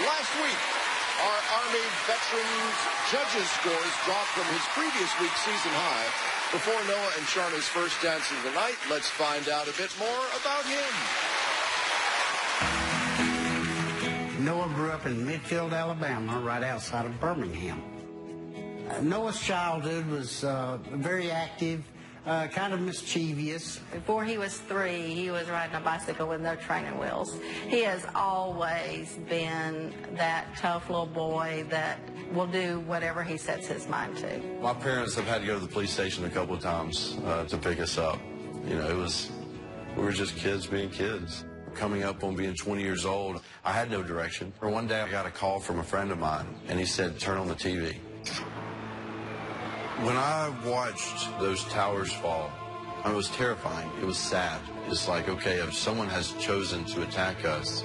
Last week, our Army veterans judges scores dropped from his previous week's season high. Before Noah and Sharna's first dance of the night, let's find out a bit more about him. Noah grew up in Midfield, Alabama, right outside of Birmingham. Noah's childhood was very active, kind of mischievous. Before he was 3, he was riding a bicycle with no training wheels. He has always been that tough little boy that will do whatever he sets his mind to. My parents have had to go to the police station a couple of times to pick us up. You know, we were just kids being kids. Coming up on being 20 years old, I had no direction. One day I got a call from a friend of mine, and he said, turn on the TV. When I watched those towers fall, it was terrifying. It was sad. It's like, okay, if someone has chosen to attack us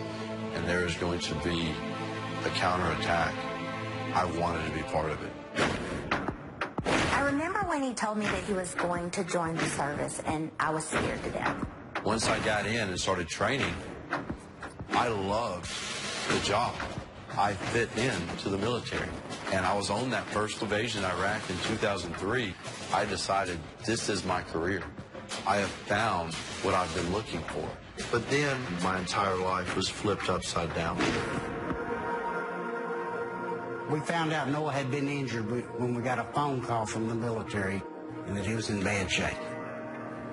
and there is going to be a counterattack, I wanted to be part of it. I remember when he told me that he was going to join the service, and I was scared to death. Once I got in and started training, I loved the job. I fit into the military. And I was on that first invasion in Iraq in 2003. I decided this is my career. I have found what I've been looking for. But then my entire life was flipped upside down. We found out Noah had been injured when we got a phone call from the military and that he was in bad shape.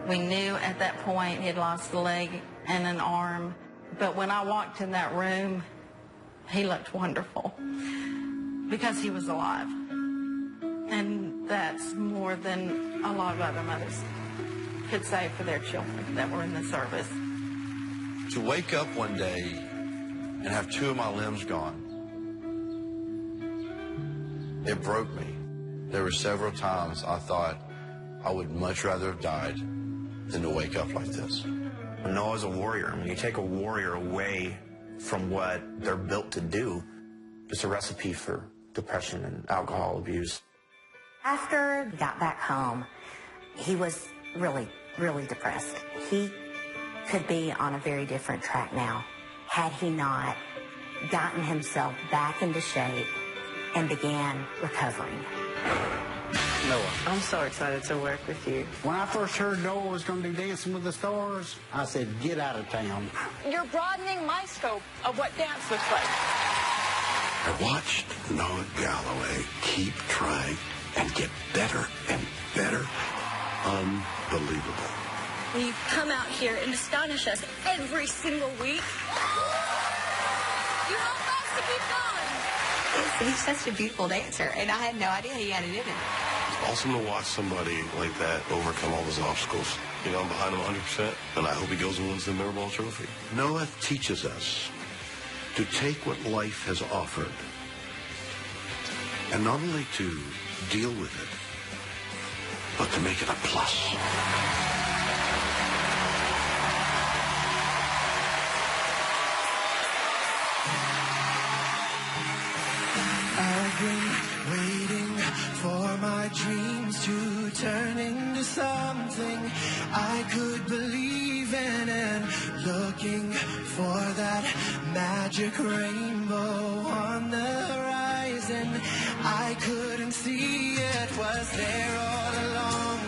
We knew at that point he had lost a leg and an arm, but when I walked in that room, he looked wonderful because he was alive. And that's more than a lot of other mothers could say for their children that were in the service. To wake up one day and have 2 of my limbs gone, it broke me. There were several times I thought I would much rather have died than to wake up like this. Noah's a warrior. When you take a warrior away from what they're built to do, it's a recipe for depression and alcohol abuse. After he got back home, he was really, really depressed. He could be on a very different track now had he not gotten himself back into shape and began recovering. Noah. I'm so excited to work with you. When I first heard Noah was going to do Dancing with the Stars, I said, get out of town. You're broadening my scope of what dance looks like. I watched Noah Galloway keep trying and get better and better. Unbelievable. You come out here and astonish us every single week. You help us to keep going. He's such a beautiful dancer, and I had no idea he had it in him. It's awesome to watch somebody like that overcome all those obstacles. You know, I'm behind him 100%, and I hope he goes and wins the Mirrorball Trophy. Noah teaches us to take what life has offered, and not only to deal with it, but to make it a plus. I've been waiting for my dreams to turn into something I could believe in, and looking for that magic rainbow on the horizon. I couldn't see it was there all along,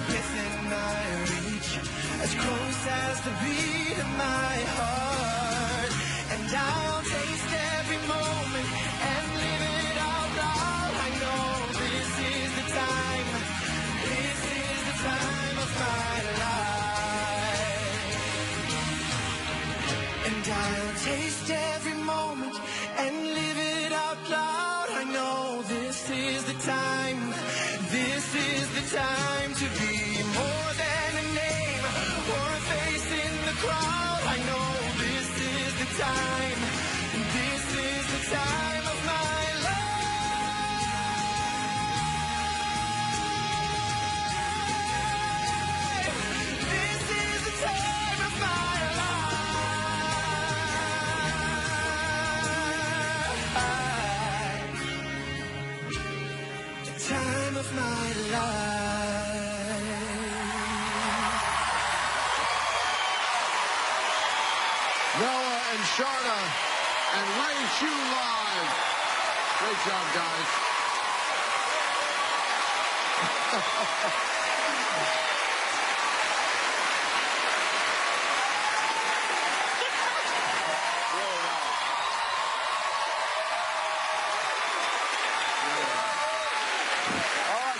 within my reach, as close as the beat of my heart. And I'll taste every moment and live it out loud. I know this is the time of my life. And I'll taste every moment and live it out loud. I know this is the time to be more than a name or a face in the crowd. I know this is the time of my life. This is the time of my life. The time of my life. Noah and Sharna and Lynch you live. Great job, guys.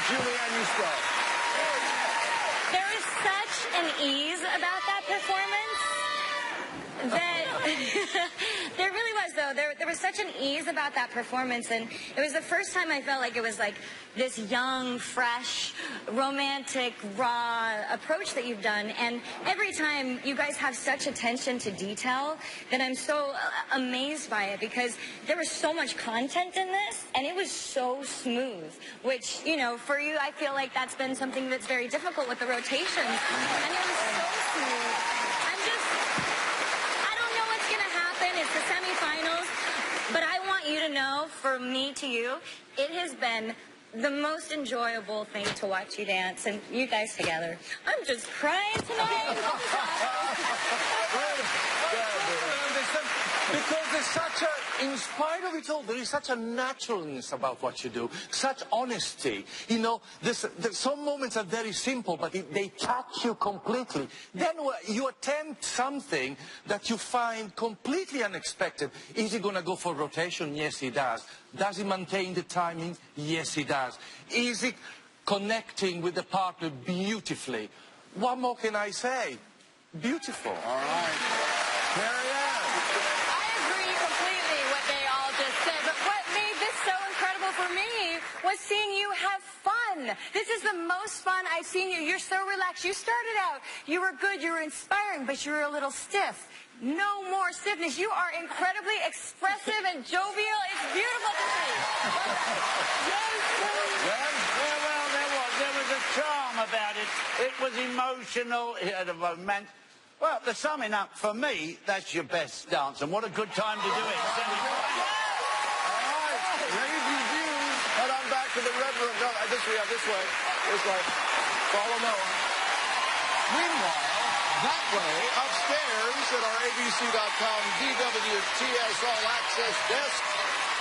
Julianne, you start. There was such an ease about that performance that there really was, though. There was such an ease about that performance, and it was the first time I felt like it was like this young, fresh, romantic, raw approach that you've done. And every time you guys have such attention to detail that I'm so amazed by it, because there was so much content in this, and it was so smooth, which, you know, for you, I feel like that's been something that's very difficult with the rotations. And it was so smooth. I don't know what's going to happen. It's the semifinals. But I want you to know, from me to you, it has been the most enjoyable thing to watch you dance, and you guys together. I'm just crying tonight. Because there's such a, in spite of it all, there is such a naturalness about what you do, such honesty. You know, some moments are very simple, but they touch you completely. Then you attempt something that you find completely unexpected. Is he going to go for rotation? Yes, he does. Does he maintain the timing? Yes, he does. Is he connecting with the partner beautifully? What more can I say? Beautiful. All right. Marianne. For me, was seeing you have fun. This is the most fun I've seen you. You're so relaxed. You started out, you were good, you were inspiring, but you were a little stiff. No more stiffness. You are incredibly expressive and jovial. It's beautiful to see. Well, there was a charm about it. It was emotional. It had a romance. Well, the summing up, for me, that's your best dance. And what a good time to do it. To the Reverend. No, this way. Follow Noah. Meanwhile, that way, upstairs at our ABC.com DWTS All Access desk,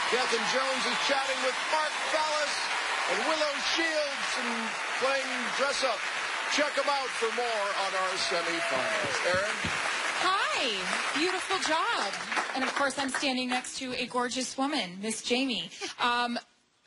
Catherine Jones is chatting with Mark Fallis and Willow Shields and playing dress up. Check them out for more on our semifinals. Erin? Hi. Beautiful job. And, of course, I'm standing next to a gorgeous woman, Miss Jamie.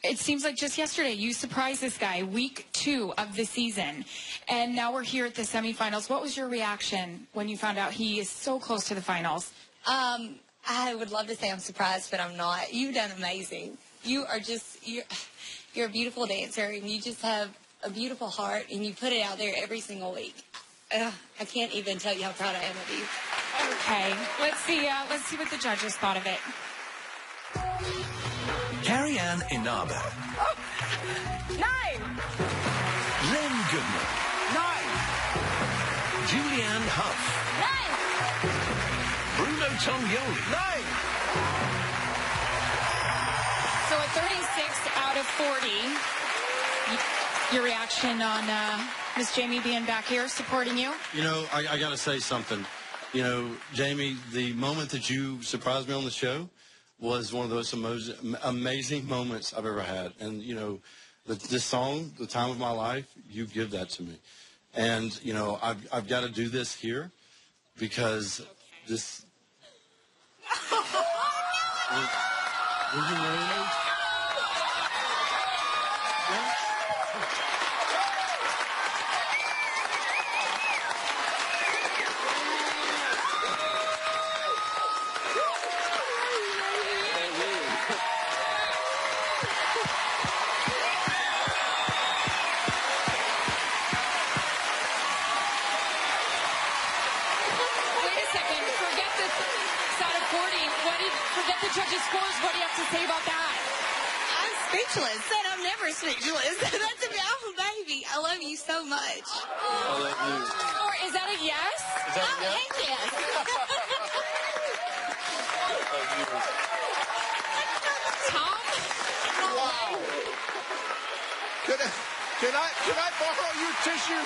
It seems like just yesterday you surprised this guy, week 2 of the season. And now we're here at the semifinals. What was your reaction when you found out he is so close to the finals? I would love to say I'm surprised, but I'm not. You've done amazing. You're a beautiful dancer, and you just have a beautiful heart, and you put it out there every single week. I can't even tell you how proud I am of you. Okay. Let's see what the judges thought of it. Carrie-Anne Inaba. 9. Len Goodman. 9. Julianne Hough. 9. Bruno Tognoli. 9. So at 36 out of 40, your reaction on Miss Jamie being back here supporting you? You know, I got to say something. You know, Jamie, the moment that you surprised me on the show was one of those amazing moments I've ever had. And, you know, this song, The Time of My Life, you give that to me. And, you know, I've got to do this here because this... Would you marry me? Yeah? Forget the judges' scores. What do you have to say about that? I'm speechless. And I'm never speechless. That's a baby. I love you so much. I love you. Or is that a yes? Is that a yes? Yes. Tom? Wow. Can I borrow your tissues?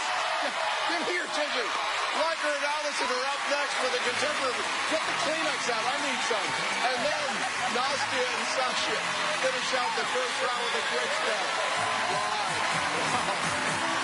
Give me your tissues. Riker and Allison are up next with a contemporary. Get the Kleenex out. I need some. And then Nastia and Sasha finish out the first round with a Quickstep. Live. Wow.